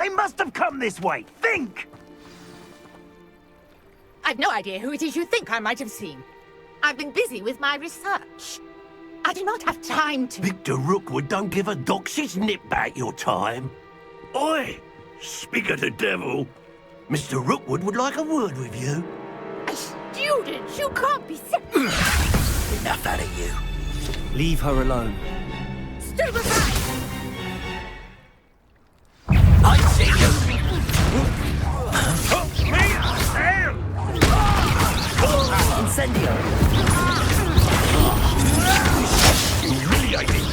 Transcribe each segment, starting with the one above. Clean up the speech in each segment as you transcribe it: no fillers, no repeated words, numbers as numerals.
They must have come this way. Think! I've no idea who it is you think I might have seen. I've been busy with my research. I do not have time to... Victor Rookwood don't give a doxy's nip back your time. Oi! Speak of the devil. Mr. Rookwood would like a word with you. A student? You can't be... Enough out of you. Leave her alone. Stand aside! I see you! Incendio! Humiliating!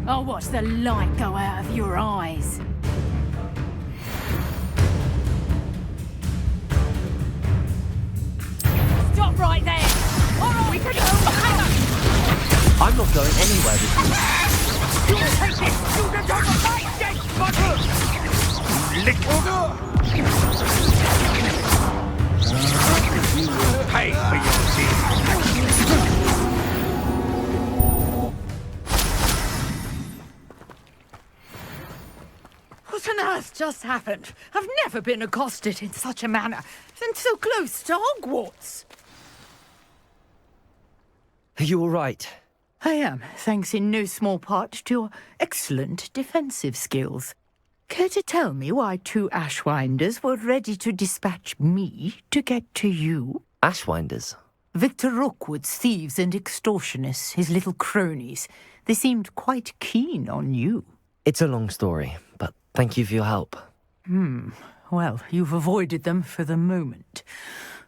I'll watch the light go out of your eyes. Stop right there! All right, we can go! I'm not going anywhere with you. You take this student on the fight, dead butter! You will pay for your sins. What on earth just happened? I've never been accosted in such a manner, and so close to Hogwarts. Are you all right? I am, thanks in no small part to your excellent defensive skills. Care to tell me why two Ashwinders were ready to dispatch me to get to you? Ashwinders? Victor Rookwood's thieves and extortionists, his little cronies. They seemed quite keen on you. It's a long story, but thank you for your help. Well, you've avoided them for the moment.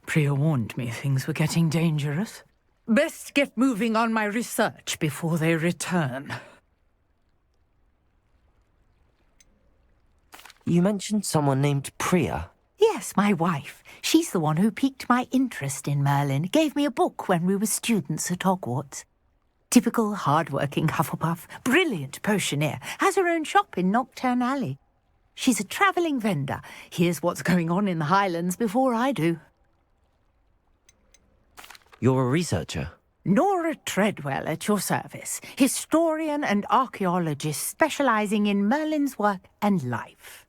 Priya warned me things were getting dangerous. Best get moving on my research before they return. You mentioned someone named Priya. Yes, my wife. She's the one who piqued my interest in Merlin. Gave me a book when we were students at Hogwarts. Typical hard-working Hufflepuff, brilliant potioneer, has her own shop in Knockturn Alley. She's a travelling vendor. Hears what's going on in the Highlands before I do. You're a researcher? Nora Treadwell at your service, historian and archaeologist specialising in Merlin's work and life.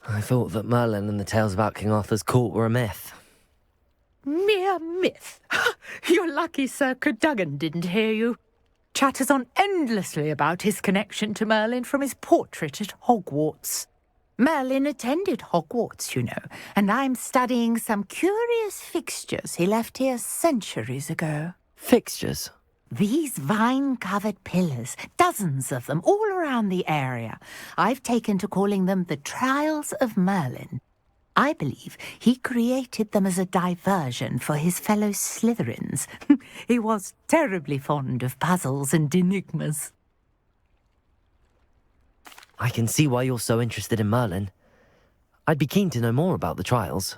I thought that Merlin and the tales about King Arthur's court were a myth. Mere myth. You're lucky Sir Cadogan didn't hear you. Chatters on endlessly about his connection to Merlin from his portrait at Hogwarts. Merlin attended Hogwarts, you know, and I'm studying some curious fixtures he left here centuries ago. Fixtures? These vine-covered pillars, dozens of them, all around the area. I've taken to calling them the Trials of Merlin. I believe he created them as a diversion for his fellow Slytherins. He was terribly fond of puzzles and enigmas. I can see why you're so interested in Merlin. I'd be keen to know more about the trials.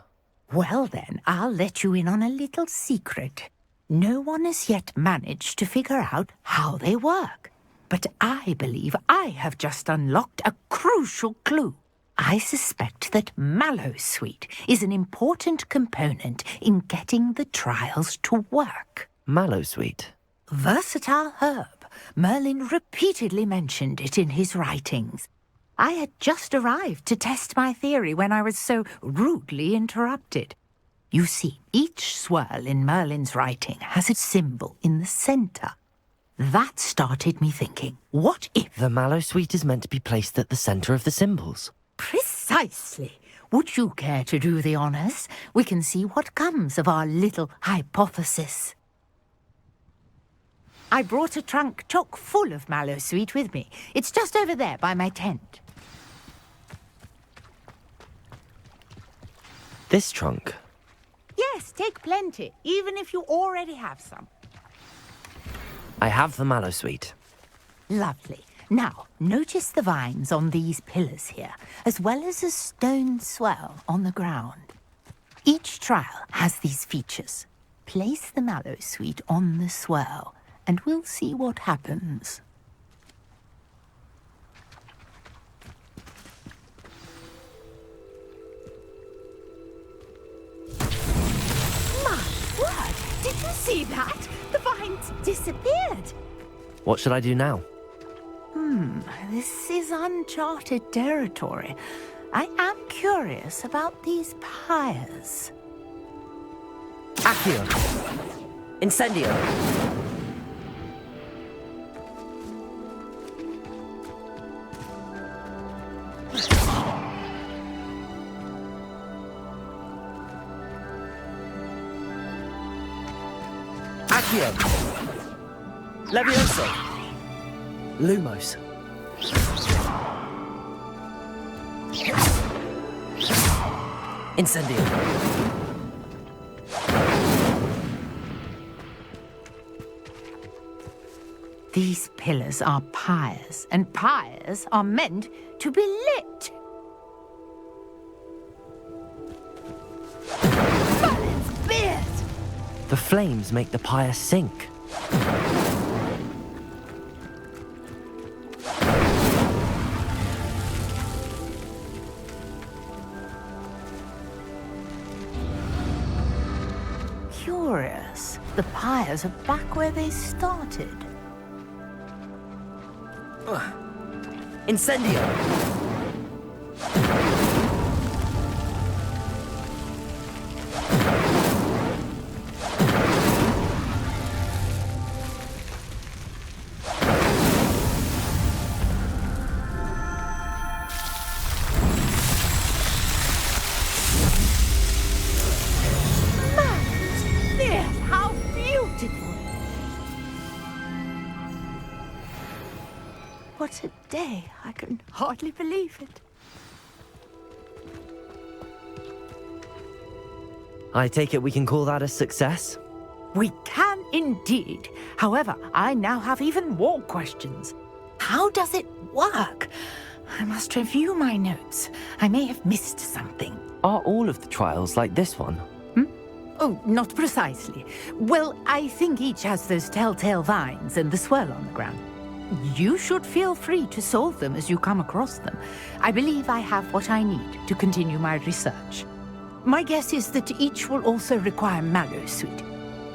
Well then, I'll let you in on a little secret. No one has yet managed to figure out how they work. But I believe I have just unlocked a crucial clue. I suspect that Mallowsweet is an important component in getting the trials to work. Mallowsweet? Versatile herb. Merlin repeatedly mentioned it in his writings. I had just arrived to test my theory when I was so rudely interrupted. You see, each swirl in Merlin's writing has a symbol in the centre. That started me thinking, what if... The Mallowsweet is meant to be placed at the centre of the symbols. Precisely. Would you care to do the honours? We can see what comes of our little hypothesis. I brought a trunk chock full of Mallowsweet with me. It's just over there by my tent. This trunk? Yes, take plenty, even if you already have some. I have the Mallowsweet. Lovely. Now, notice the vines on these pillars here, as well as a stone swell on the ground. Each trial has these features. Place the Mallowsweet on the swirl, and we'll see what happens. see that? The vines disappeared. What should I do now? This is uncharted territory. I am curious about these pyres. Accio. Incendio. Accio. Levioso. Lumos. Incendio. These pillars are pyres, and pyres are meant to be lit. Merlin's beard! The flames make the pyre sink. Curious. The pyres are back where they started. Incendio. There, how beautiful! What a day. I can hardly believe it. I take it we can call that a success? We can indeed. However, I now have even more questions. How does it work? I must review my notes. I may have missed something. Are all of the trials like this one? Oh, not precisely. Well, I think each has those telltale vines and the swirl on the ground. You should feel free to solve them as you come across them. I believe I have what I need to continue my research. My guess is that each will also require mallow sweet,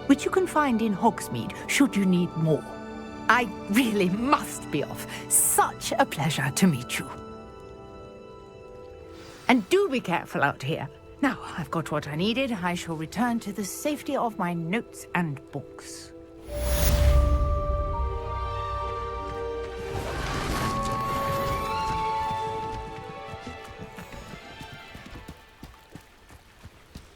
which you can find in Hogsmeade should you need more. I really must be off. Such a pleasure to meet you. And do be careful out here. Now, I've got what I needed. I shall return to the safety of my notes and books.